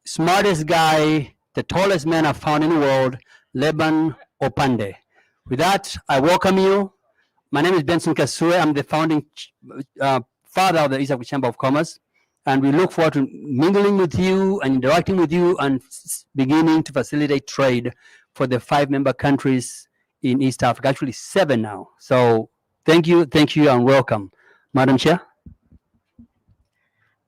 smartest guy, the tallest man I've found in the world, Leban Opande. With that, I welcome you. My name is Benson Kasue. I'm the founding father of the East African Chamber of Commerce. And we look forward to mingling with you and interacting with you and beginning to facilitate trade for the 5 member countries in East Africa, actually 7 now. So thank you, and welcome. Madam Chair.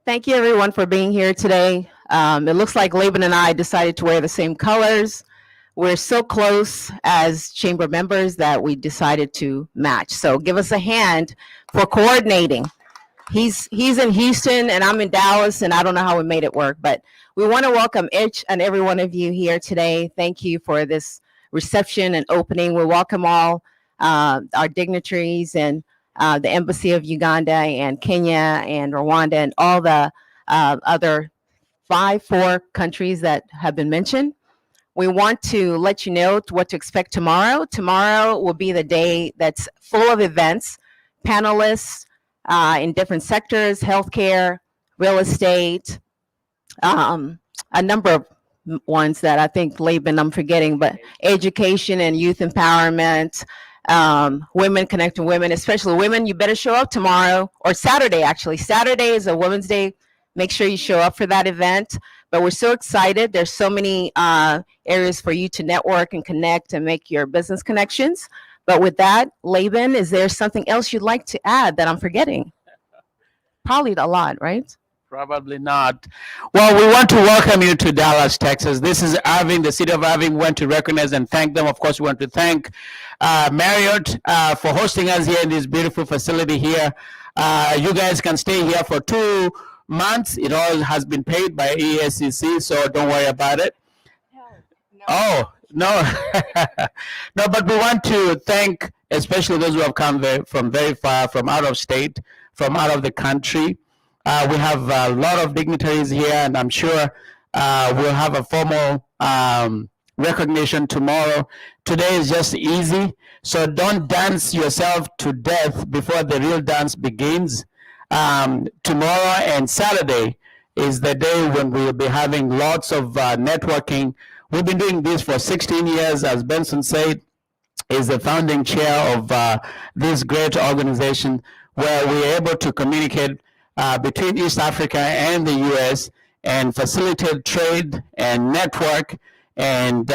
Thank you, everyone, for being here today. It looks like Laban and I decided to wear the same colors. We're so close as chamber members that we decided to match. So give us a hand for coordinating. He's in Houston and I'm in Dallas, and I don't know how we made it work, but we want to welcome each and every one of you here today. Thank you for this reception and opening. We welcome all our dignitaries and the Embassy of Uganda and Kenya and Rwanda and all the other 4 countries that have been mentioned. We want to let you know what to expect tomorrow. Tomorrow will be the day that's full of events, panelists in different sectors, healthcare, real estate, a number of ones that I think, Laban, I'm forgetting, but education and youth empowerment, women connecting women, especially women. You better show up tomorrow, or Saturday, actually. Saturday is a Women's Day. Make sure you show up for that event. But we're so excited. There's so many areas for you to network and connect and make your business connections. But with that, Laban, is there something else you'd like to add that I'm forgetting? Probably a lot, right? Probably not. Well, we want to welcome you to Dallas, Texas. This is Irving, the city of Irving. We want to recognize and thank them. Of course, we want to thank Marriott for hosting us here in this beautiful facility here. You guys can stay here for 2 months. It all has been paid by EACC, so don't worry about it. No. Oh, no. No, but we want to thank especially those who have come from very far, from out of state, from out of the country. We have a lot of dignitaries here, and I'm sure we'll have a formal recognition tomorrow. Today is just easy, so don't dance yourself to death before the real dance begins. Tomorrow and Saturday is the day when we'll be having lots of networking. We've been doing this for 16 years, as Benson said, is the founding chair of this great organization where we're able to communicate between East Africa and the US and facilitate trade and network and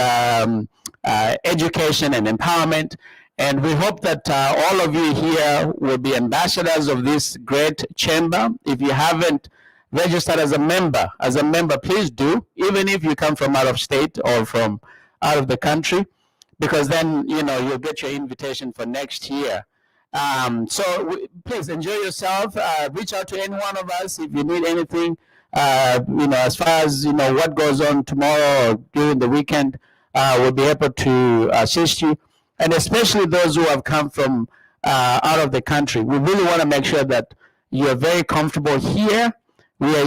education and empowerment. And we hope that all of you here will be ambassadors of this great chamber. If you haven't registered as a member, please do, even if you come from out of state or from out of the country, because then, you know, you'll get your invitation for next year. So please enjoy yourself. Reach out to any one of us if you need anything, you know, as far as, you know, what goes on tomorrow or during the weekend, we'll be able to assist you. And especially those who have come from out of the country. We really want to make sure that you're very comfortable here. We are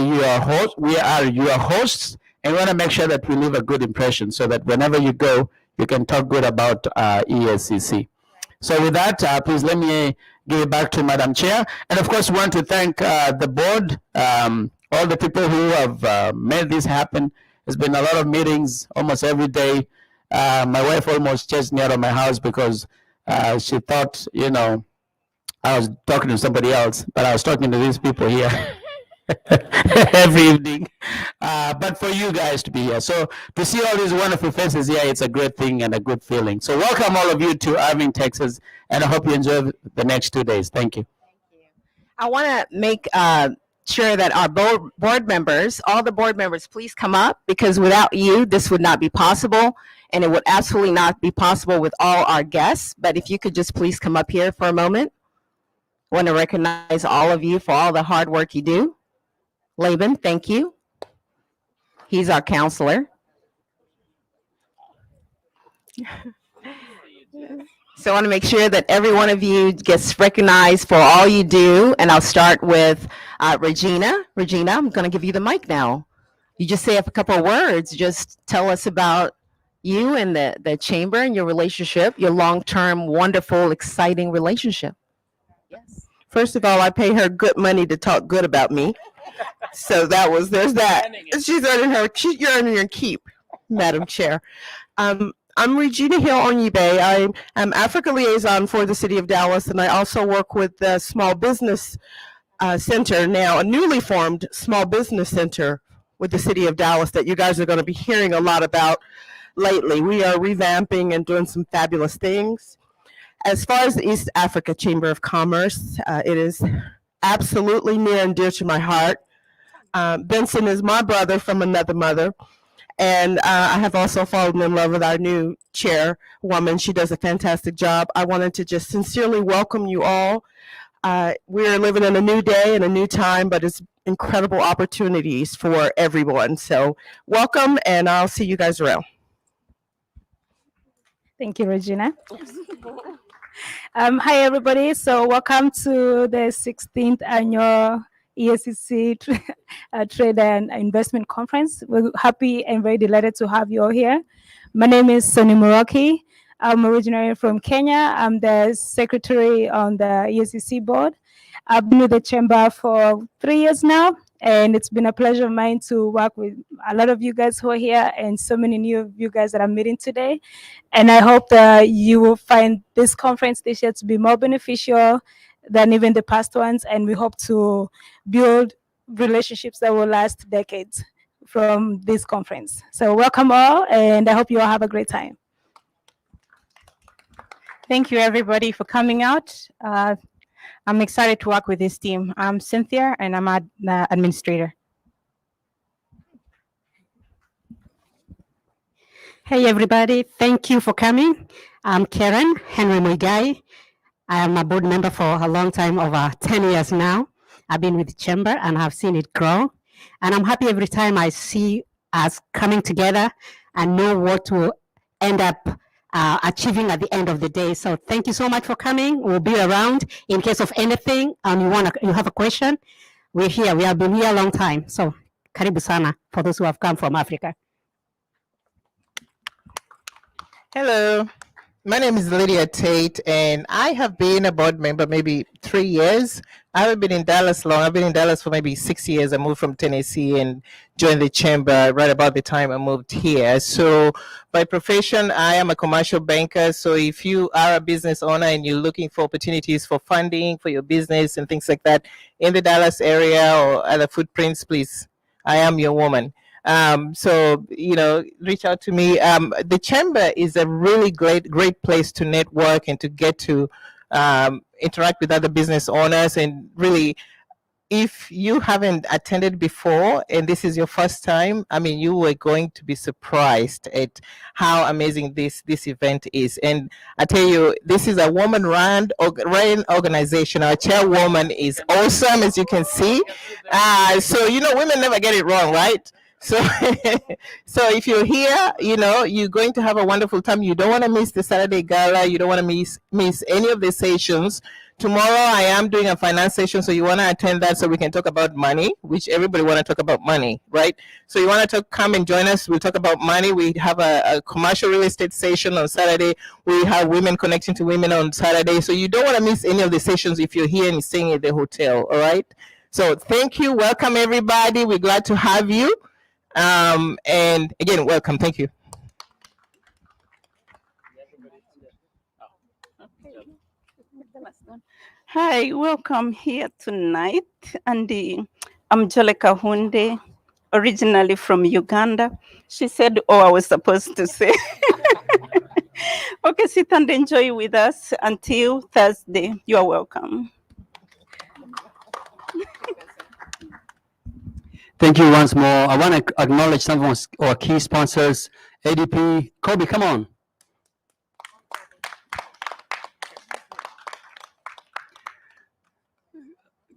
your hosts, and we want to make sure that we leave a good impression so that whenever you go, you can talk good about EACC. So with that, please let me give it back to Madam Chair. And of course, we want to thank the board, all the people who have made this happen. There's been a lot of meetings almost every day. My wife almost chased me out of my house because she thought, you know, I was talking to somebody else, but I was talking to these people here every evening. But for you guys to be here. So to see all these wonderful faces here, it's a great thing and a good feeling. So welcome all of you to Irving, Texas, and I hope you enjoy the next 2 days. Thank you. Thank you. I want to make sure that our board members, all the board members, please come up, because without you, this would not be possible. And it would absolutely not be possible with all our guests. But if you could just please come up here for a moment. I want to recognize all of you for all the hard work you do. Laban, thank you. He's our counselor. So I want to make sure that every one of you gets recognized for all you do. And I'll start with Regina. Regina, I'm going to give you the mic now. You just say a couple of words. Just tell us about you and the chamber and your relationship, your long-term, wonderful, exciting relationship. Yes. First of all, I pay her good money to talk good about me. So there's that. You're earning your keep, Madam Chair. I'm Regina Hill Onyibe. I am Africa Liaison for the City of Dallas, and I also work with the Small Business Center, now a newly formed Small Business Center with the City of Dallas that you guys are going to be hearing a lot about lately. We are revamping and doing some fabulous things. As far as the East Africa Chamber of Commerce, it is absolutely near and dear to my heart. Benson is my brother from another mother. And I have also fallen in love with our new chairwoman. She does a fantastic job. I wanted to just sincerely welcome you all. We're living in a new day and a new time, but it's incredible opportunities for everyone. So welcome, and I'll see you guys around. Thank you, Regina. Hi, everybody. So welcome to the 16th annual EACC Trade and Investment Conference. We're happy and very delighted to have you all here. My name is Sonny Muraki. I'm originally from Kenya. I'm the secretary on the EACC board. I've been with the chamber for 3 years now, and it's been a pleasure of mine to work with a lot of you guys who are here and so many new of you guys that I'm meeting today. And I hope that you will find this conference this year to be more beneficial than even the past ones, and we hope to build relationships that will last decades from this conference. So welcome all, and I hope you all have a great time. Thank you, everybody, for coming out. I'm excited to work with this team. I'm Cynthia, and I'm an administrator. Hey, everybody. Thank you for coming. I'm Karen Henry Muigai. I am a board member for a long time, over 10 years now. I've been with the chamber and I've seen it grow. And I'm happy every time I see us coming together and know what to end up achieving at the end of the day. So thank you so much for coming. We'll be around in case of anything and you have a question. We're here. We have been here a long time. So karibu sana for those who have come from Africa. Hello. My name is Lydia Tate, and I have been a board member maybe 3 years. I haven't been in Dallas long. I've been in Dallas for maybe 6 years. I moved from Tennessee and joined the chamber right about the time I moved here. So by profession, I am a commercial banker. So if you are a business owner and you're looking for opportunities for funding for your business and things like that in the Dallas area or other footprints, please, I am your woman. So, reach out to me. The chamber is a really great place to network and to get to interact with other business owners. And really, if you haven't attended before and this is your first time, I mean, you are going to be surprised at how amazing this event is. And I tell you, this is a woman-run organization. Our chairwoman is awesome, as you can see. So, women never get it wrong, right? So, so if you're here, you're going to have a wonderful time. You don't want to miss the Saturday Gala. You don't want to miss any of the sessions. Tomorrow, I am doing a finance session, so you want to attend that so we can talk about money, which everybody want to talk about money, right? So you want to come and join us. We'll talk about money. We have a commercial real estate session on Saturday. We have women connecting to women on Saturday. So you don't want to miss any of the sessions if you're here and staying at the hotel, all right? So thank you. Welcome, everybody. We're glad to have you. And again, welcome. Thank you. Hi, welcome here tonight. And I'm Joleka Hunde, originally from Uganda. She said, oh, I was supposed to say. Okay, sit and enjoy with us until Thursday. You are welcome. Thank you once more. I want to acknowledge some of our key sponsors, ADP. Kobe, come on.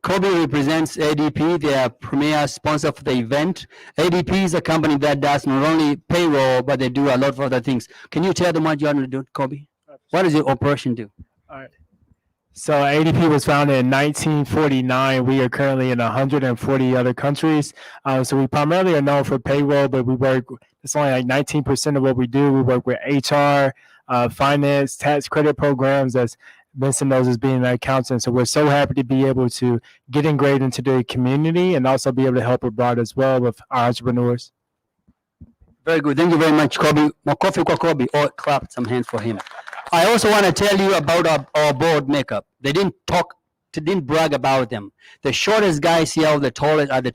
Kobe represents ADP. They are premier sponsor for the event. ADP is a company that does not only payroll, but they do a lot of other things. Can you tell them what you want to do, Kobe? What does your operation do? All right. So ADP was founded in 1949. We are currently in 140 other countries. So we primarily are known for payroll, but it's only like 19% of what we do. We work with HR, finance, tax credit programs, as Vincent knows as being an accountant. So we're so happy to be able to get ingrained into the community and also be able to help abroad as well with our entrepreneurs. Very good. Thank you very much, Kobe. Makofi kwa Kobe. Or clap some hands for him. I also want to tell you about our board makeup. They didn't brag about them. The shortest guys here are the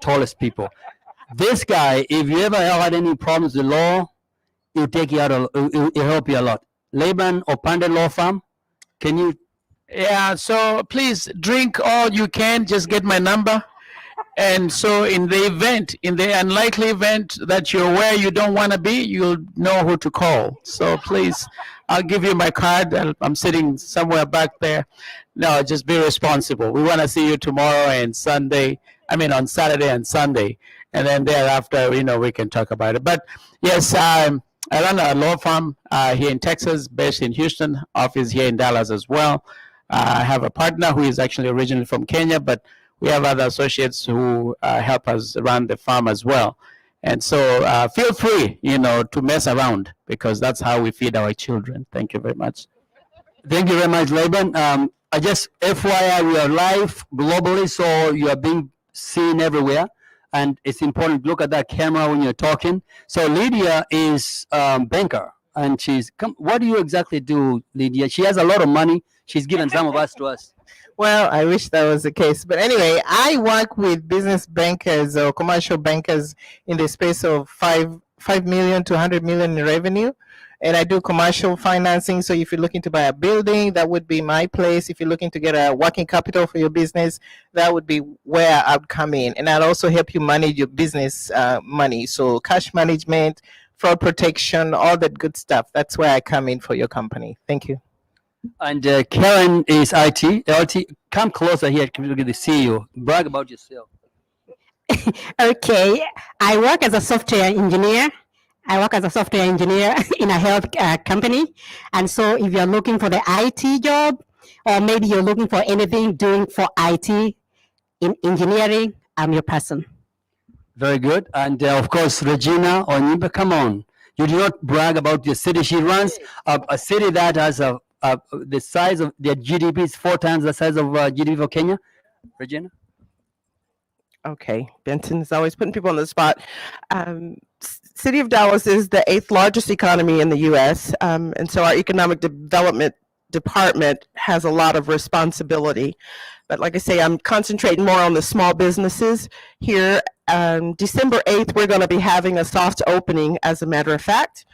tallest people. This guy, if you ever had any problems with the law, he'll take you out. He'll help you a lot. Laban Opande Law Firm. Can you? Yeah, so please drink all you can. Just get my number. And so in the unlikely event that you're where you don't want to be, you'll know who to call. So please, I'll give you my card. I'm sitting somewhere back there. No, just be responsible. We want to see you tomorrow and on Saturday and Sunday. And then thereafter, we can talk about it. But yes, I run a law firm here in Texas, based in Houston, office here in Dallas as well. I have a partner who is actually originally from Kenya, but we have other associates who help us run the farm as well. And so feel free, to mess around, because that's how we feed our children. Thank you very much. Thank you very much, Laban. I just FYI, we are live globally, so you are being seen everywhere. And it's important to look at that camera when you're talking. So Lydia is banker, and what do you exactly do, Lydia? She has a lot of money. She's given some of us to us. Well, I wish that was the case. But anyway, I work with business bankers or commercial bankers in the space of 5 million to 100 million in revenue. And I do commercial financing. So if you're looking to buy a building, that would be my place. If you're looking to get a working capital for your business, that would be where I'd come in. And I'd also help you manage your business money. So cash management, fraud protection, all that good stuff. That's where I come in for your company. Thank you. And Karen is IT. Come closer here to see you. Brag about yourself. Okay, I work as a software engineer. In a health company. And so if you're looking for the IT job, or maybe you're looking for anything doing for IT in engineering, I'm your person. Very good. And of course, Regina Onyimba, come on. You do not brag about the city she runs, a city that has the size of their GDP is 4 times the size of GDP for Kenya. Regina? Okay, Benson is always putting people on the spot. City of Dallas is the 8th largest economy in the U.S., and so our economic development department has a lot of responsibility. But like I say, I'm concentrating more on the small businesses here. December 8th, we're going to be having a soft opening, as a matter of fact,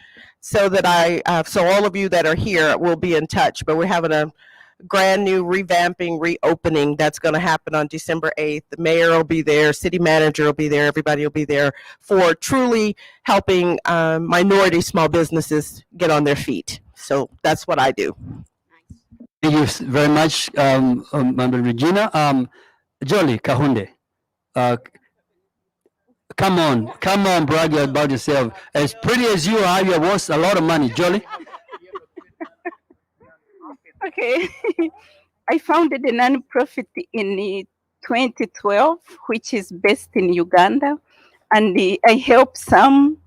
so that so all of you that are here will be in touch. But we're having a brand new revamping, reopening that's going to happen on December 8th. The mayor will be there, city manager will be there, everybody will be there for truly helping minority small businesses get on their feet. So that's what I do. Thank you very much, Regina. Jolie Kahunde, come on, brag about yourself. As pretty as you are, you're worth a lot of money. Jolie? Okay. I founded a non-profit in 2012, which is based in Uganda, and I help some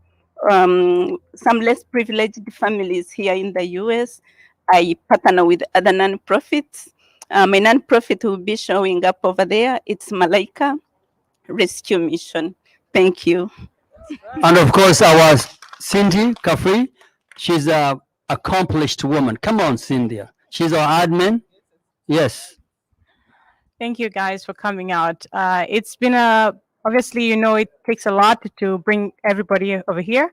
less privileged families here in the US. I partner with other non-profits. My non-profit will be showing up over there. It's Malaika Rescue Mission. Thank you. And of course, our Cindy Kafri, she's an accomplished woman. Come on, Cynthia. She's our admin. Yes. Thank you guys for coming out. It's been obviously, it takes a lot to bring everybody over here,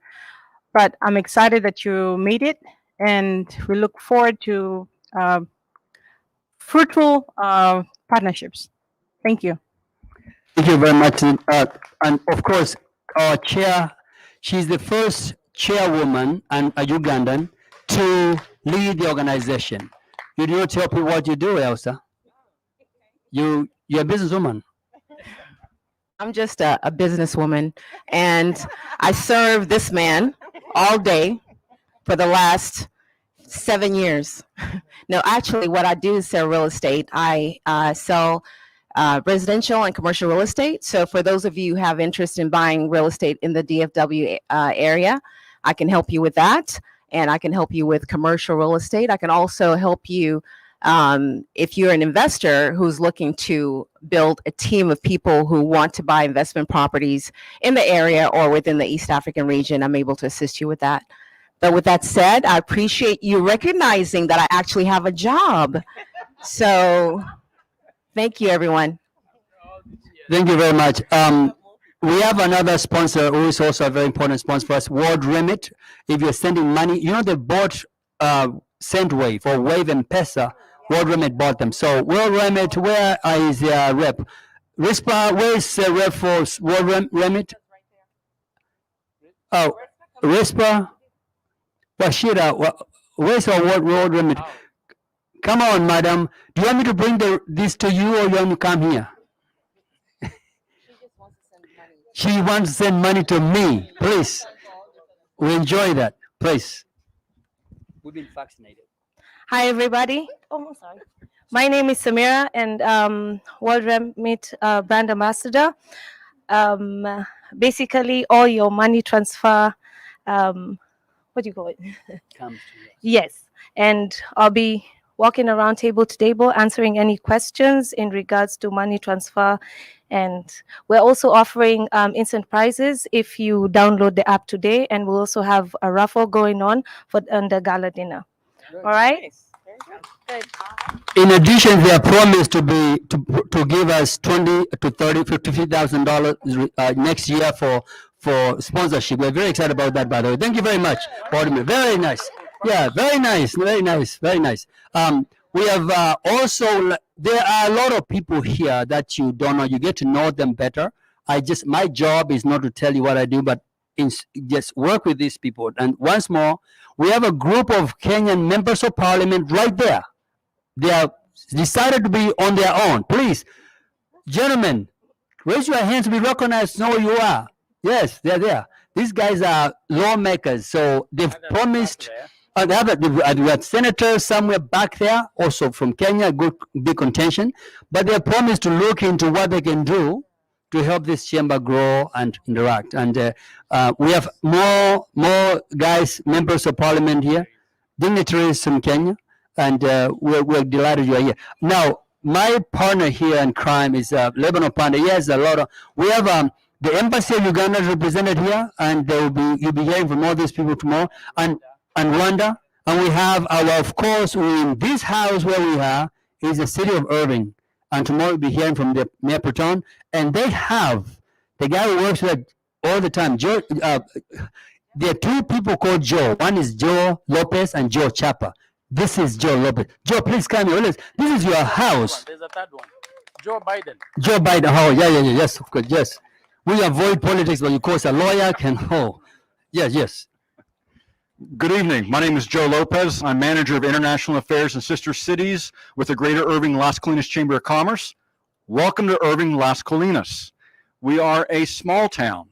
but I'm excited that you made it, and we look forward to fruitful partnerships. Thank you. Thank you very much. And of course, our chair, she's the first chairwoman and a Ugandan to lead the organization. You do not tell people what you do, Elsa. You're a businesswoman. I'm just a businesswoman, and I serve this man all day for the last 7 years. No, actually, what I do is sell real estate. I sell residential and commercial real estate. So for those of you who have interest in buying real estate in the DFW area, I can help you with that. And I can help you with commercial real estate. I can also help you If you're an investor who's looking to build a team of people who want to buy investment properties in the area or within the East African region, I'm able to assist you with that. But with that said, I appreciate you recognizing that I actually have a job. So thank you, everyone. Thank you very much. We have another sponsor who is also a very important sponsor for us, World Remit. If you're sending money, you know they bought Sendwave or Wave and Pesa. World Remit bought them. So World Remit, where is their rep? RISPA, where is the rep for World Remit? Oh, RISPA? Washira, where's our World Remit? Come on, madam. Do you want me to bring this to you or you want to come here? She wants to send money to me. Please. We enjoy that. Please. We've been vaccinated. Hi, everybody. Oh, I'm sorry. My name is Samira, and World Remit brand ambassador. Basically, all your money transfer, what do you call it? Comes to us. Yes, and I'll be walking around table to table answering any questions in regards to money transfer. And we're also offering instant prizes if you download the app today, and we'll also have a raffle going on for the gala dinner. All right. Good. In addition, they are promised to give us $20,000 to $30,000, $50,000 next year for sponsorship. We're very excited about that, by the way. Thank you very much, Vladimir. Very nice. Yeah, very nice, very nice, very nice. We have also, there are a lot of people here that you don't know. You get to know them better. My job is not to tell you what I do, but just work with these people. And once more, we have a group of Kenyan members of parliament right there. They are decided to be on their own. Please, gentlemen, raise your hands to be recognized, know who you are. Yes, they're there. These guys are lawmakers, so they've promised. We have senators somewhere back there, also from Kenya, good big contention, but they have promised to look into what they can do to help this chamber grow and interact. And we have more guys, members of parliament here, dignitaries from Kenya, and we're delighted you are here. Now, my partner here in crime is Lebanon Panda. He has a lot of, we have the embassy of Uganda represented here, and you'll be hearing from all these people tomorrow, and Rwanda. And we have of course, in this house where we are, is the city of Irving. And tomorrow we'll be hearing from the Mayor Proton. And they have the guy who works with all the time, Joe. There are two people called Joe. One is Joe Lopez and Joe Chapa. This is Joe Lopez. Joe, please come here. This is your house. There's a third one. Joe Biden. Joe Biden. Oh, yeah, yes, of course, yes. We avoid politics, but of course a lawyer can, yes. Good evening. My name is Joe Lopez. I'm manager of international affairs in sister cities with the Greater Irving Las Colinas Chamber of Commerce. Welcome to Irving Las Colinas. We are a small town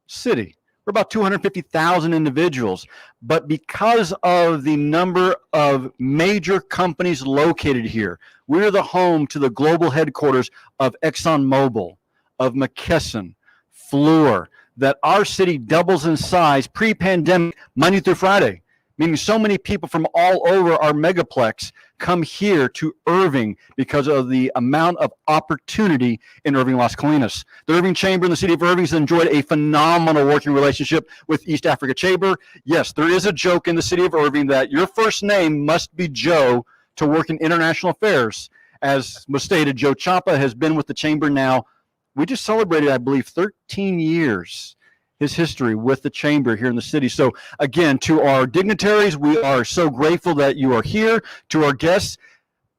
city. We're about 250,000 individuals, but because of the number of major companies located here, we're the home to the global headquarters of ExxonMobil, of McKesson, Fluor, that our city doubles in size pre-pandemic Monday through Friday, meaning so many people from all over our megaplex come here to Irving because of the amount of opportunity in Irving Las Colinas. The Irving Chamber in the city of Irving has enjoyed a phenomenal working relationship with East Africa Chamber. Yes, there is a joke in the city of Irving that your first name must be Joe to work in international affairs. As was stated, Joe Chapa has been with the chamber now. We just celebrated, I believe, 13 years, his history with the chamber here in the city. So again, to our dignitaries, we are so grateful that you are here. To our guests,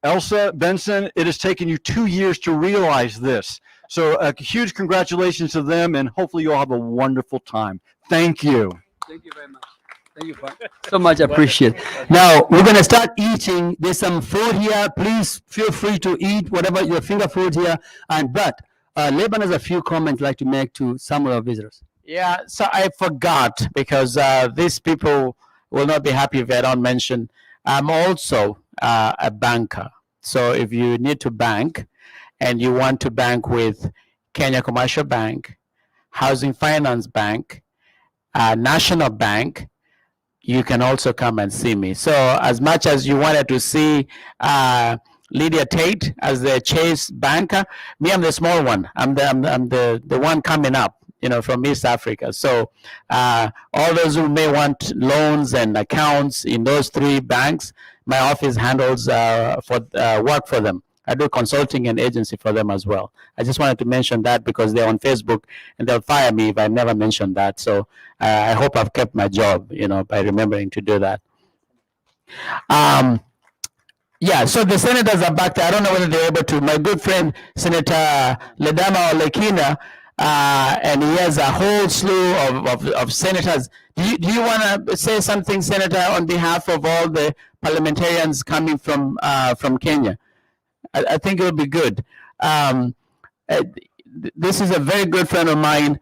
Elsa, Benson, it has taken you 2 years to realize this. So a huge congratulations to them, and hopefully you all have a wonderful time. Thank you. Thank you very much. Thank you so much. Appreciate it. Now we're going to start eating. There's some food here. Please feel free to eat whatever your finger food here. But Lebanon has a few comments I'd like to make to some of our visitors. Yeah, so I forgot because these people will not be happy if I don't mention. I'm also a banker. So if you need to bank and you want to bank with Kenya Commercial Bank, Housing Finance Bank, National Bank, you can also come and see me. So as much as you wanted to see Lydia Tate as the Chase banker, me, I'm the small one. I'm the one coming up, from East Africa. So all those who may want loans and accounts in those 3 banks, my office handles work for them. I do consulting and agency for them as well. I just wanted to mention that because they're on Facebook and they'll fire me if I never mention that. So I hope I've kept my job, by remembering to do that. Yeah, so the senators are back there. I don't know whether they're able to. My good friend, Senator Ledama Olekina, and he has a whole slew of senators. Do you want to say something, Senator, on behalf of all the parliamentarians coming from Kenya? I think it would be good. This is a very good friend of mine.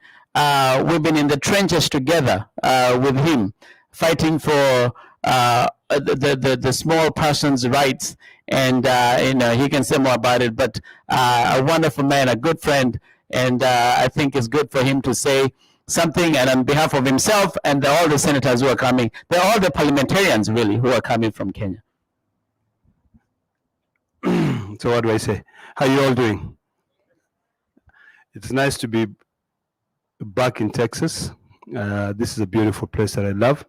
We've been in the trenches together with him, fighting for the small person's rights, and he can say more about it. But a wonderful man, a good friend, and I think it's good for him to say something. And on behalf of himself and all the senators who are coming, they're all the parliamentarians really who are coming from Kenya. So what do I say? How are you all doing? It's nice to be back in Texas. This is a beautiful place that I love.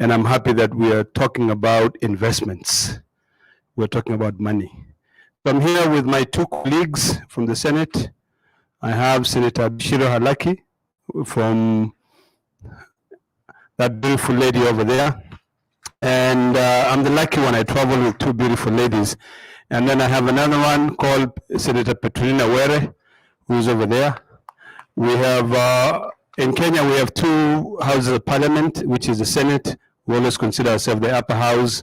And I'm happy that we are talking about investments. We're talking about money. So I'm here with my 2 colleagues from the Senate. I have Senator Bishiro Halaki from that beautiful lady over there. And I'm the lucky one. I travel with 2 beautiful ladies. And then I have another one called Senator Petrina Were, who's over there. We have, in Kenya, we have 2 houses of parliament, which is the Senate. We always consider ourselves the upper house.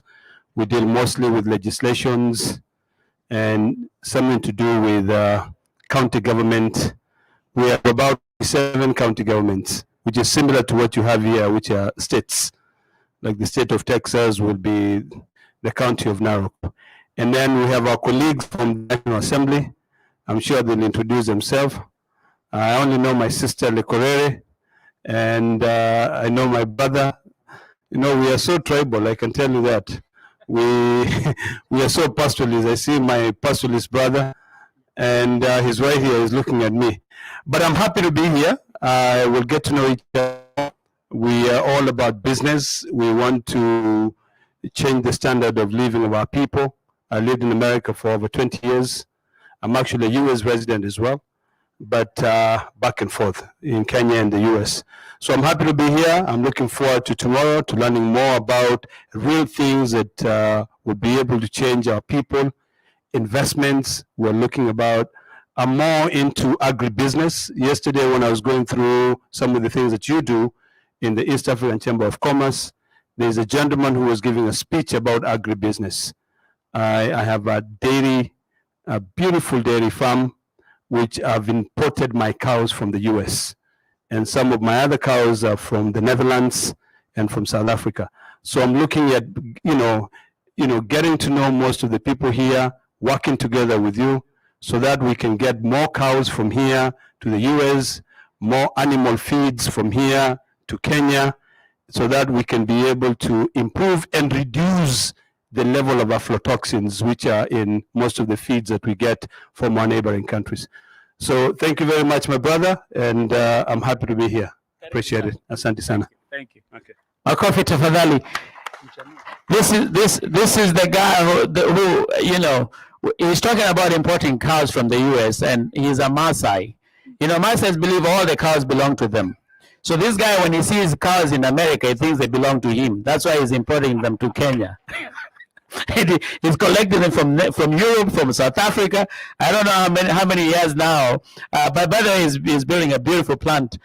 We deal mostly with legislations and something to do with county government. We have about 7 county governments, which is similar to what you have here, which are states. Like the state of Texas will be the county of Narok. And then we have our colleagues from the National Assembly. I'm sure they'll introduce themselves. I only know my sister Lekorere, and I know my brother. We are so tribal, I can tell you that. We are so pastoralist. I see my pastoralist brother, and he's right here, he's looking at me. But I'm happy to be here. We'll get to know each other. We are all about business. We want to change the standard of living of our people. I lived in America for over 20 years. I'm actually a US resident as well, but back and forth in Kenya and the US. So I'm happy to be here. I'm looking forward to tomorrow, to learning more about real things that will be able to change our people. Investments, we're looking about. I'm more into agribusiness. Yesterday when I was going through some of the things that you do in the East African Chamber of Commerce, there's a gentleman who was giving a speech about agribusiness. I have a beautiful dairy farm, which I've imported my cows from the US. And some of my other cows are from the Netherlands and from South Africa. So I'm looking at, getting to know most of the people here, working together with you so that we can get more cows from here to the US, more animal feeds from here to Kenya, so that we can be able to improve and reduce the level of aflatoxins, which are in most of the feeds that we get from our neighboring countries. So thank you very much, my brother, and I'm happy to be here. Appreciate it. Asante sana. Thank you. Okay. Makofi tafadhali. This is the guy who he's talking about importing cows from the US, and he's a Maasai. Maasais believe all the cows belong to them. So this guy, when he sees cows in America, he thinks they belong to him. That's why he's importing them to Kenya. He's collecting them from Europe, from South Africa. I don't know how many he has now. But by the way, he's building a beautiful plant,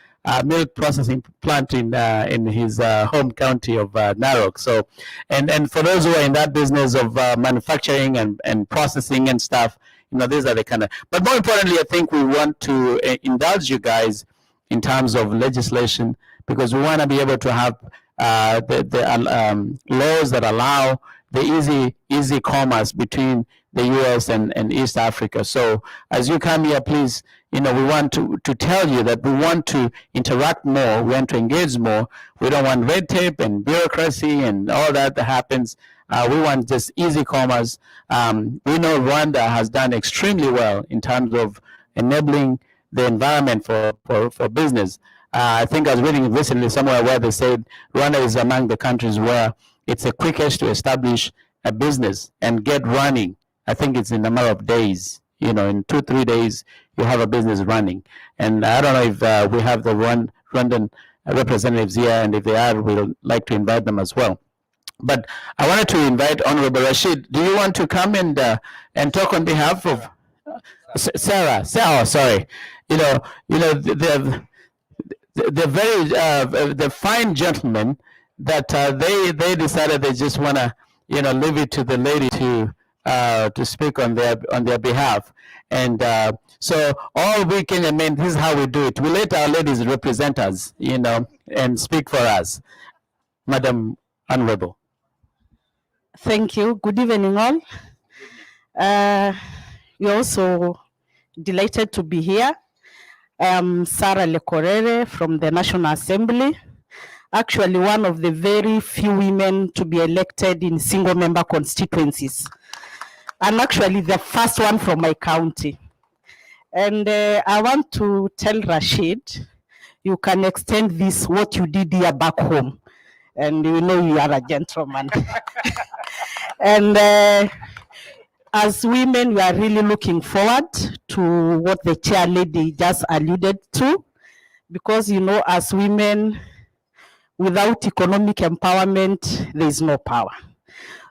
milk processing plant in his home county of Narok. So, and for those who are in that business of manufacturing and processing and stuff, these are the kind of. But more importantly, I think we want to indulge you guys in terms of legislation, because we want to be able to have the laws that allow the easy commerce between the US and East Africa. So as you come here, please, we want to tell you that we want to interact more, we want to engage more. We don't want red tape and bureaucracy and all that happens. We want just easy commerce. We know Rwanda has done extremely well in terms of enabling the environment for business. I think I was reading recently somewhere where they said Rwanda is among the countries where it's the quickest to establish a business and get running. I think it's in a matter of days. In 2-3 days, you have a business running. And I don't know if we have the Rwandan representatives here, and if they are, we'd like to invite them as well. But I wanted to invite Honorable Rashid. Do you want to come and talk on behalf of Sarah? Oh, sorry. The fine gentlemen that they decided they just want to leave it to the lady to speak on their behalf. And so all we can, this is how we do it. We let our ladies represent us, and speak for us. Madam Honorable. Thank you. Good evening, all. We're also delighted to be here. I'm Sarah Lekorere from the National Assembly. Actually, one of the very few women to be elected in single-member constituencies. And actually the first one from my county. And I want to tell Rashid, you can extend this, what you did here back home. And you know you are a gentleman. And as women, we are really looking forward to what the chair lady just alluded to. Because, as women, without economic empowerment, there is no power.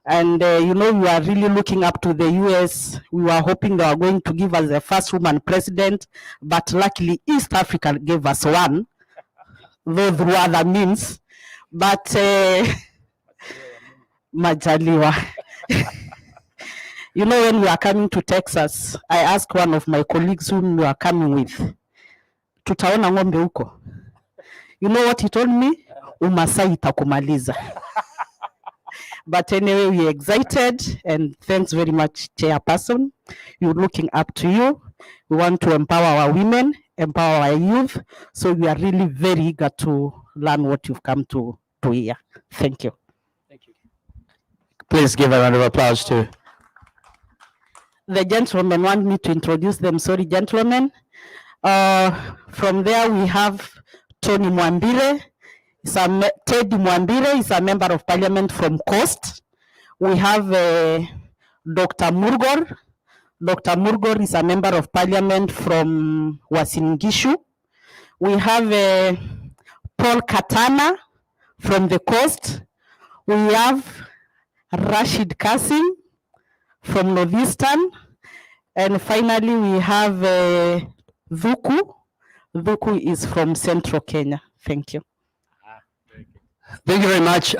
And, we are really looking up to the US. We were hoping they were going to give us the first woman president, but luckily East Africa gave us one, though through other means. But, Majaliwa. When we are coming to Texas, I asked one of my colleagues whom we are coming with, tutaona ng'ombe huko. You know what he told me? Umasai itakumaliza. But anyway, we're excited, and thanks very much, Chairperson. We're looking up to you. We want to empower our women, empower our youth. So we are really very eager to learn what you've come to hear. Thank you. Thank you. Please give a round of applause to the gentlemen. Want me to introduce them? Sorry, gentlemen. From there, we have Tony Mwambire. Teddy Mwambire is a member of parliament from Coast. We have Dr. Murgor. Dr. Murgor is a member of parliament from Uasin Gishu. We have Paul Katana from the Coast. We have Rashid Kasim from Northeastern. And finally, we have Dhuku. Dhuku is from Central Kenya. Thank you. Thank you very much.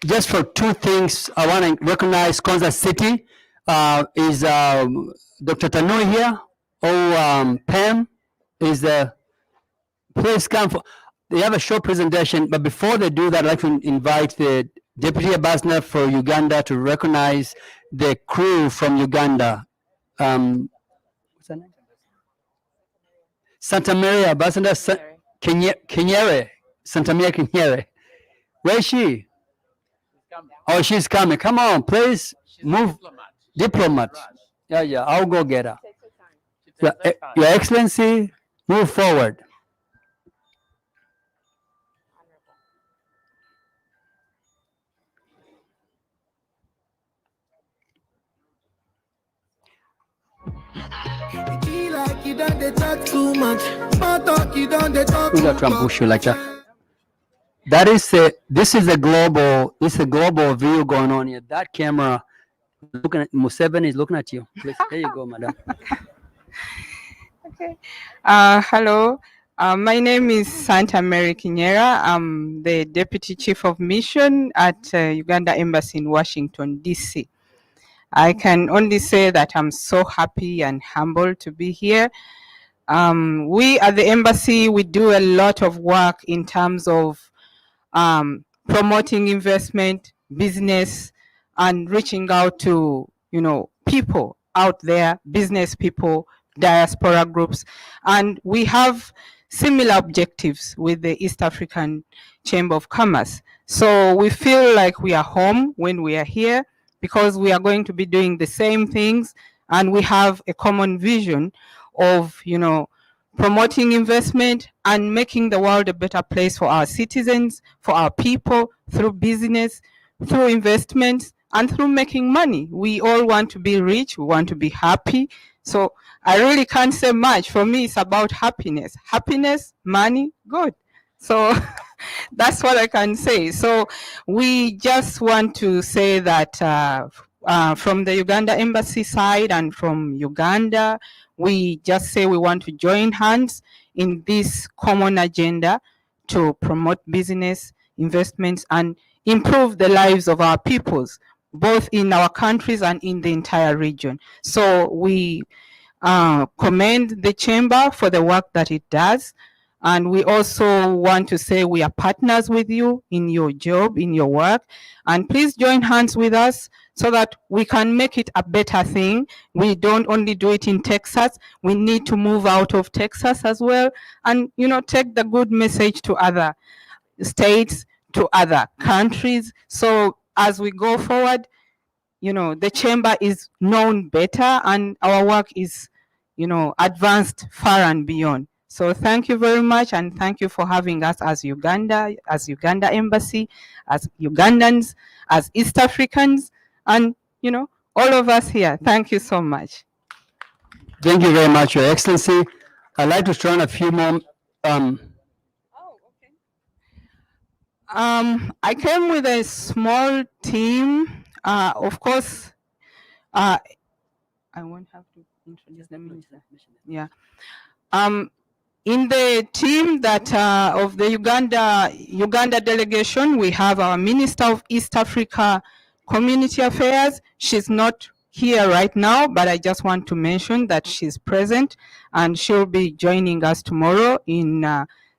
Just for two things, I want to recognize Kansas City. Is Dr. Tanui here? Pam is the, please come for, they have a short presentation, but before they do that, I'd like to invite the Deputy Ambassador for Uganda to recognize the crew from Uganda. What's her name? Santa Maria, Ambassador Kenyere. Santa Maria Kenyere. Where is she? Oh, she's coming. Come on, please move. Diplomat. Yeah, I'll go get her. Your Excellency, move forward. You don't talk too much. You don't talk We're not trying to push you like that. That is this is a global view going on here. That camera looking at Museveni is looking at you. Please, there you go, madam. Okay. Hello. My name is Santa Mary Kinyera. I'm the Deputy Chief of Mission at Uganda Embassy in Washington, D.C. I can only say that I'm so happy and humbled to be here. We at the embassy, we do a lot of work in terms of promoting investment, business, and reaching out to, people out there, business people, diaspora groups, and we have similar objectives with the East African Chamber of Commerce. So we feel like we are home when we are here because we are going to be doing the same things, and we have a common vision of, you know, promoting investment and making the world a better place for our citizens, for our people, through business, through investments, and through making money. We all want to be rich, we want to be happy. So I really can't say much. For me, it's about happiness. Happiness, money, good. So that's what I can say. So we just want to say that from the Uganda Embassy side and from Uganda, we just say we want to join hands in this common agenda to promote business, investments, and improve the lives of our peoples, both in our countries and in the entire region. So we commend the chamber for the work that it does. And we also want to say we are partners with you in your job, in your work. And please join hands with us so that we can make it a better thing. We don't only do it in Texas. We need to move out of Texas as well and, you know, take the good message to other states, to other countries. So as we go forward, you know, the chamber is known better and our work is, you know, advanced far and beyond. So thank you very much, and thank you for having us as Uganda Embassy, as Ugandans, as East Africans, and, you know, all of us here. Thank you so much. Thank you very much, Your Excellency. I'd like to turn a few more. I came with a small team. Of course, I won't have to introduce them. Yeah. In the team that of the Uganda delegation, we have our Minister of East Africa Community Affairs. She's not here right now, but I just want to mention that she's present and she'll be joining us tomorrow in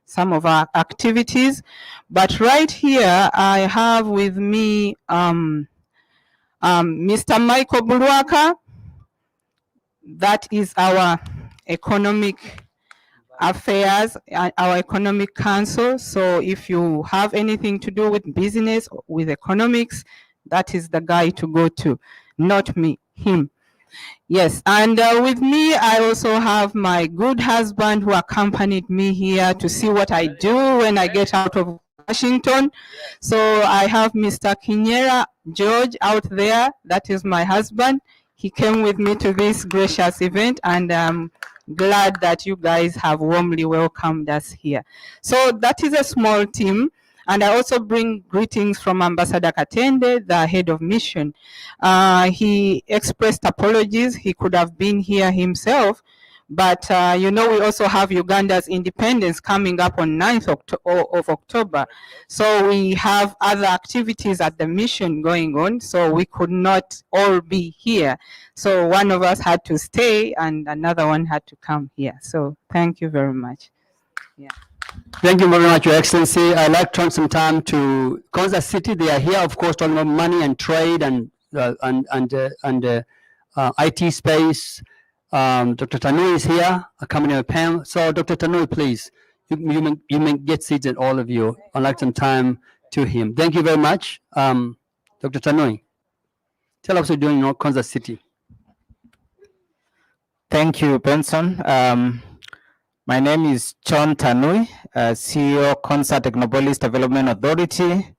some of our activities. But right here, I have with me Mr. Michael Bulwaka. That is our economic affairs, our economic council. So if you have anything to do with business, with economics, that is the guy to go to, not me, him. Yes, and with me, I also have my good husband who accompanied me here to see what I do when I get out of Washington. So I have Mr. Kinyera George out there. That is my husband. He came with me to this gracious event, and I'm glad that you guys have warmly welcomed us here. So that is a small team. And I also bring greetings from Ambassador Katende, the head of mission. He expressed apologies. He could have been here himself. But, you know, we also have Uganda's independence coming up on 9th of October. So we have other activities at the mission going on. So we could not all be here. So one of us had to stay and another one had to come here. So thank you very much. Yeah. Thank you very much, Your Excellency. I'd like to turn some time to Kansas City. They are here, of course, talking about money and trade and IT space. Dr. Tanui is here, accompanying the panel. So, Dr. Tanui, please, you may get seated, all of you. I'd like some time to him. Thank you very much. Dr. Tanui, tell us what you're doing in Kansas City. Thank you, Benson. My name is John Tanui, CEO, Concert Technopolis Development Authority.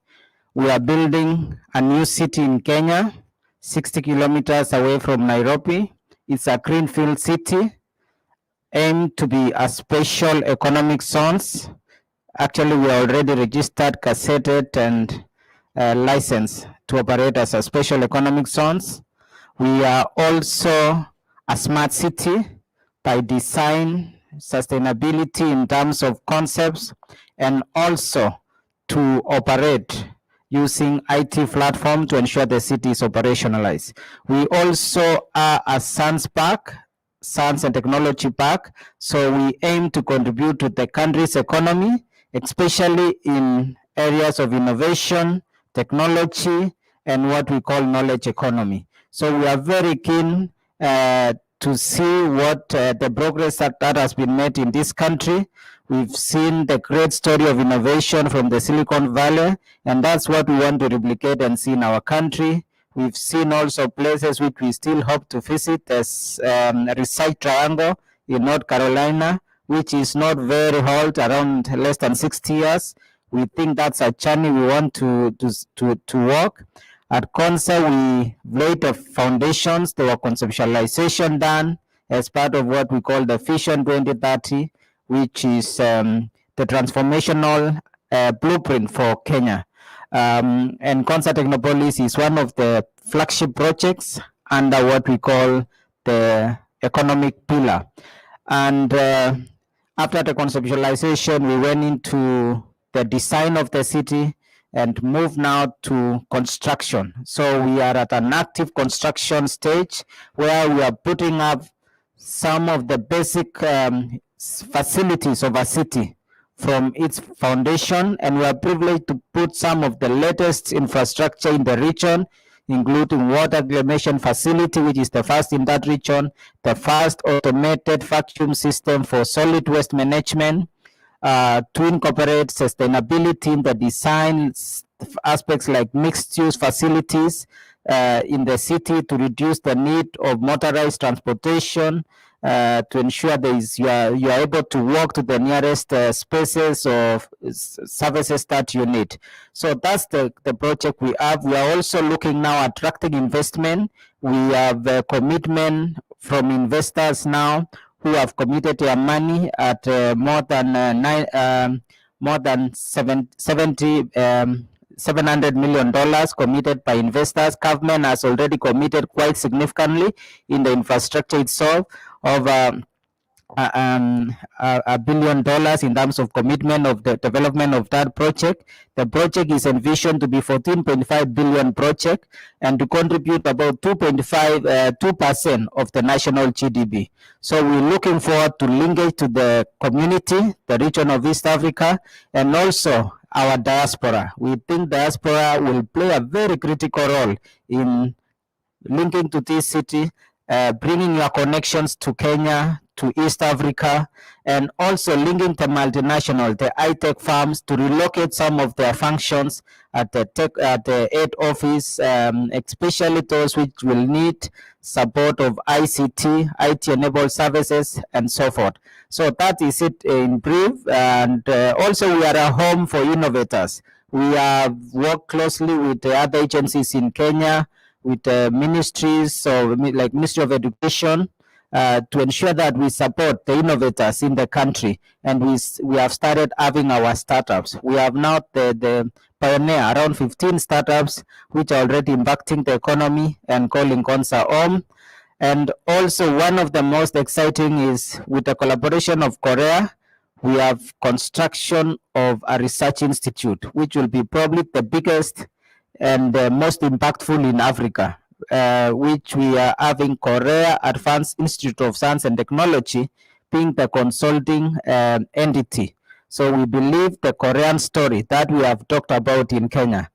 We are building a new city in Kenya, 60 kilometers away from Nairobi. It's a greenfield city, aimed to be a special economic zones. Actually, we are already registered, gazetted, and licensed to operate as a special economic zones. We are also a smart city by design, sustainability in terms of concepts, and also to operate using IT platform to ensure the city is operationalized. We also are a science park, science and technology park, so we aim to contribute to the country's economy, especially in areas of innovation, technology, and what we call knowledge economy. So we are very keen to see what the progress that has been made in this country. We've seen the great story of innovation from the Silicon Valley, and that's what we want to replicate and see in our country. We've seen also places which we still hope to visit, as Research Triangle in North Carolina, which is not very old, around less than 60 years. We think that's a journey we want to walk. At CONSA, we laid the foundations, there were conceptualization done as part of what we call the Vision 2030, which is the transformational blueprint for Kenya. And CONSA Technopolis is one of the flagship projects under what we call the economic pillar. And after the conceptualization, we went into the design of the city and move now to construction. So we are at an active construction stage where we are putting up some of the basic facilities of a city from its foundation, and we are privileged to put some of the latest infrastructure in the region, including water reclamation facility, which is the first in that region, the first automated vacuum system for solid waste management, to incorporate sustainability in the design aspects like mixed-use facilities in the city to reduce the need of motorized transportation, to ensure you are able to walk to the nearest spaces or services that you need. So that's the project we have. We are also looking now at attracting investment. We have a commitment from investors now who have committed their money at more than $700 million committed by investors. Government has already committed quite significantly in the infrastructure itself of $1 billion in terms of commitment of the development of that project. The project is envisioned to be 14.5 billion project and to contribute about 2% of the national GDP. So we're looking forward to linkage to the community, the region of East Africa, and also our diaspora. We think diaspora will play a very critical role in linking to this city, bringing your connections to Kenya, to East Africa, and also linking the multinational, the high-tech firms, to relocate some of their functions at the head office, especially those which will need support of ICT, IT-enabled services, and so forth. So that is it in brief. And also we are a home for innovators. We have worked closely with the other agencies in Kenya, with ministries, so like Ministry of Education, to ensure that we support the innovators in the country. And we have started having our startups. We have now the pioneer, around 15 startups, which are already impacting the economy and calling CONSA home. And also one of the most exciting is with the collaboration of Korea, we have construction of a research institute, which will be probably the biggest and most impactful in Africa, which we are having Korea Advanced Institute of Science and Technology being the consulting entity. So we believe the Korean story that we have talked about in Kenya,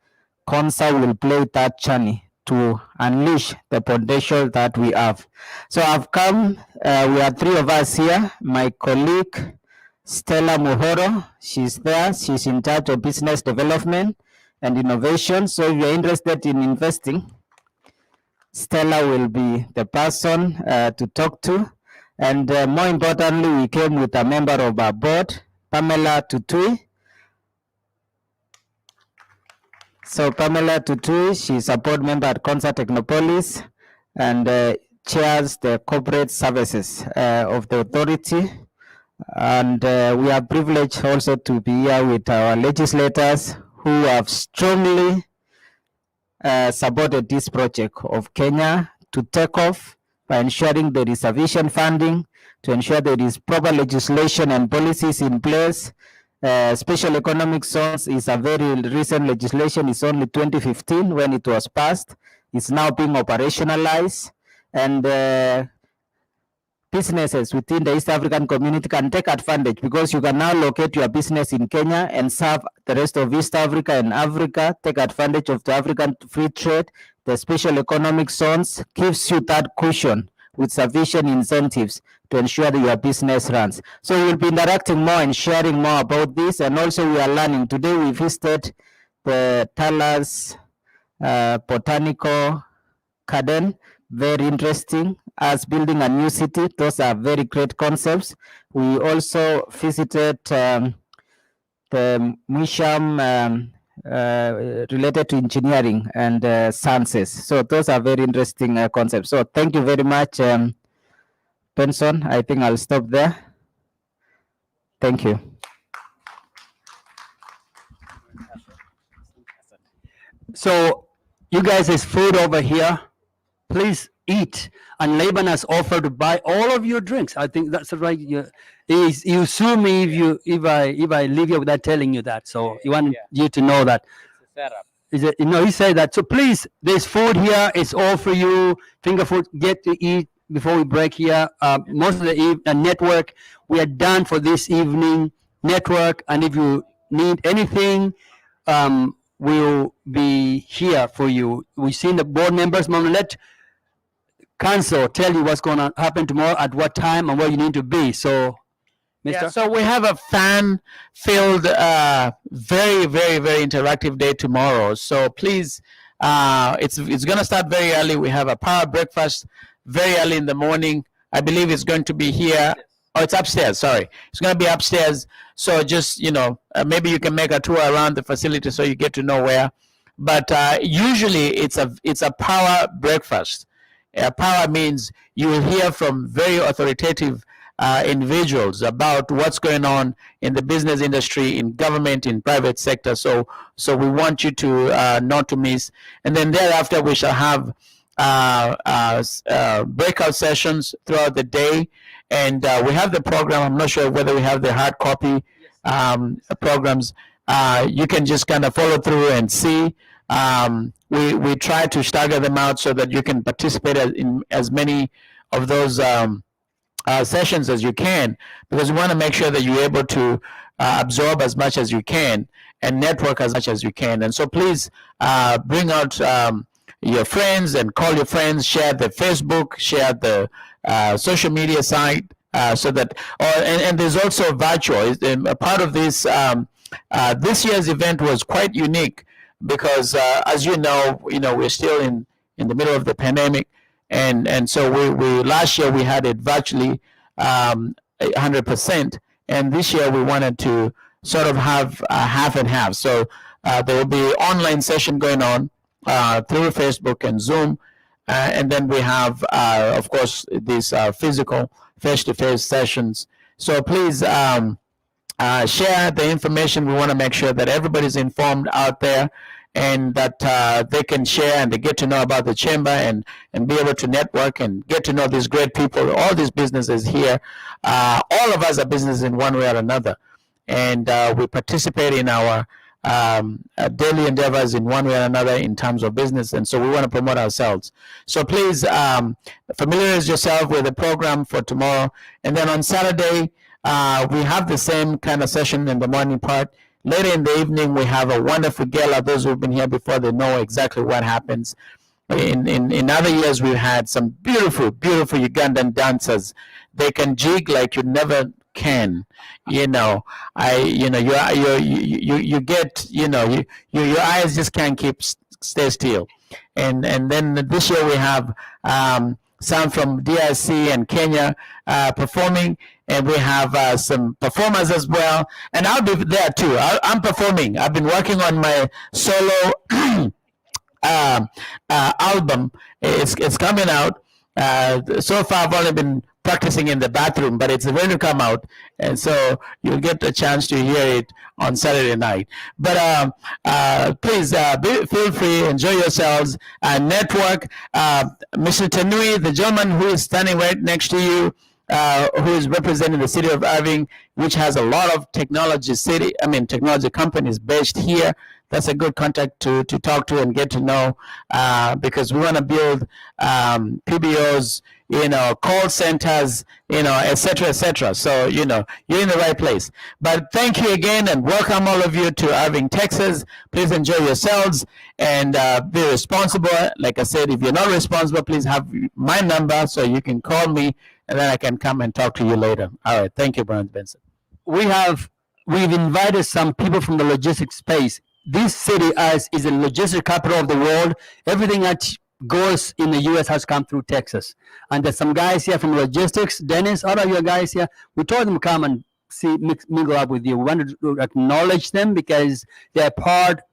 CONSA will play that journey to unleash the potential that we have. So I've come, we are three of us here. My colleague, Stella Muhoro, she's there. She's in charge of business development and innovation. So if you're interested in investing, Stella will be the person to talk to. And more importantly, we came with a member of our board, Pamela Tutui. So Pamela Tutui, she's a board member at CONSA Technopolis and chairs the corporate services of the authority. And we are privileged also to be here with our legislators who have strongly supported this project of Kenya to take off by ensuring there is sufficient funding, to ensure there is proper legislation and policies in place. Special economic zones is a very recent legislation. It's only 2015 when it was passed. It's now being operationalized, and businesses within the East African community can take advantage because you can now locate your business in Kenya and serve the rest of East Africa and Africa, take advantage of the African free trade, The special economic zones gives you that cushion with sufficient incentives to ensure that your business runs. So we'll be interacting more and sharing more about this, and also we are learning. Today we visited the Talas Botanical Garden, very interesting, as building a new city. Those are very great concepts. We also visited the museum related to engineering and sciences. So those are very interesting concepts. So thank you very much, Benson. I think I'll stop there. Thank you. So you guys, is food over here. Please eat. And Laban has offered to buy all of your drinks. I think that's right. You sue me if I leave you without telling you that. So you want you to know that. Is it? He said that. So please, there's food here. It's all for you. Finger food. Get to eat before we break here. Most of the network, we are done for this evening. Network, and if you need anything, we'll be here for you. We've seen the board members. Mom, let council tell you what's going to happen tomorrow, at what time, and where you need to be. So, Mr. Yeah, so we have a fan-filled, very, very, very interactive day tomorrow. So please, it's going to start very early. We have a power breakfast very early in the morning. I believe it's going to be here. Oh, it's upstairs. Sorry, it's going to be upstairs. So just maybe you can make a tour around the facility so you get to know where. But usually it's a power breakfast. Power means you will hear from very authoritative individuals about what's going on in the business industry, in government, in private sector. So we want you to not to miss. And then thereafter we shall have breakout sessions throughout the day. And we have the program. I'm not sure whether we have the hard copy programs. You can just kind of follow through and see. We try to stagger them out so that you can participate in as many of those sessions as you can, because we want to make sure that you're able to absorb as much as you can and network as much as you can. And so please bring out your friends and call your friends, share the Facebook, share the social media site, so that, and there's also virtual. A part of this, this year's event was quite unique because, as you know, we're still in the middle of the pandemic, and so we last year we had it virtually 100%, and this year we wanted to sort of have half and half. So there will be online session going on through Facebook and Zoom, and then we have, of course, these physical face-to-face sessions. So please share the information. We want to make sure that everybody's informed out there, and that they can share and they get to know about the chamber and be able to network and get to know these great people, all these businesses here. All of us are businesses in one way or another, and we participate in our daily endeavors in one way or another in terms of business, and so we want to promote ourselves. So please familiarize yourself with the program for tomorrow, and then on Saturday we have the same kind of session in the morning part. Later in the evening we have a wonderful gala. Those who've been here before, they know exactly what happens. In other years we've had some beautiful Ugandan dancers. They can jig like you never can. You get, your eyes just can't stay still. And then this year we have some from DRC and Kenya performing, and we have some performers as well. And I'll be there too. I'm performing. I've been working on my solo album. It's coming out. So far I've only been practicing in the bathroom, but it's going to come out, and so you'll get a chance to hear it on Saturday night. But please feel free, enjoy yourselves, network. Mr. Tanui, the gentleman who is standing right next to you, who is representing the city of Irving, which has a lot of technology companies based here. That's a good contact to talk to and get to know, because we want to build PBOs call centers, et cetera, et cetera. So, you're in the right place. But thank you again and welcome all of you to Irving, Texas. Please enjoy yourselves and be responsible. Like I said, if you're not responsible, please have my number so you can call me and then I can come and talk to you later. All right. Thank you, Brian Benson. We've invited some people from the logistics space. This city is a logistic capital of the world. Everything that goes in the U.S. has come through Texas. And there's some guys here from logistics. Dennis, all of your guys here, we told them to come and mingle up with you. We wanted to acknowledge them because they're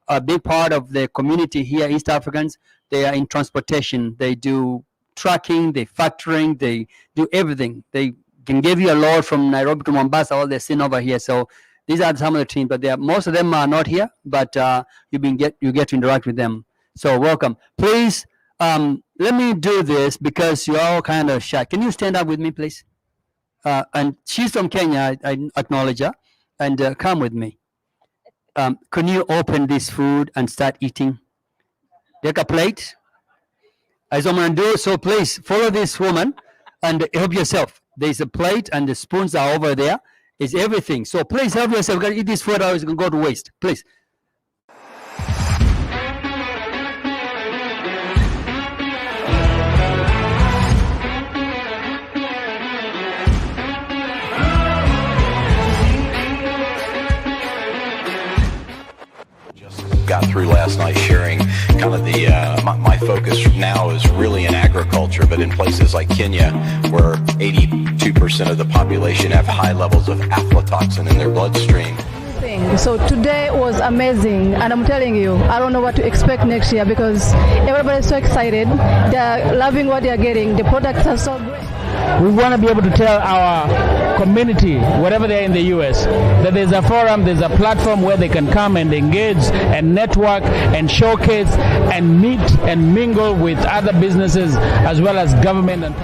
a big part of the community here, East Africans. They are in transportation. They do trucking, they factoring, they do everything. They can give you a load from Nairobi to Mombasa, all they're seen over here. So these are some of the teams, but most of them are not here, but you get to interact with them. So welcome. Please, let me do this because you're all kind of shy. Can you stand up with me, please? And she's from Kenya, I acknowledge her, and come with me. Can you open this food and start eating? Take a plate. As I'm going to do, so please follow this woman and help yourself. There's a plate and the spoons are over there. It's everything. So please help yourself. You're going to eat this food or it's going to go to waste. Please. Got through last night sharing kind of the my focus now is really in agriculture, but in places like Kenya where 82% of the population have high levels of aflatoxin in their bloodstream. So today was amazing, and I'm telling you, I don't know what to expect next year because everybody's so excited. They're loving what they're getting. The products are so great. We want to be able to tell our community, wherever they're in the U.S., that there's a forum, there's a platform where they can come and engage and network and showcase and meet and mingle with other businesses as well as government and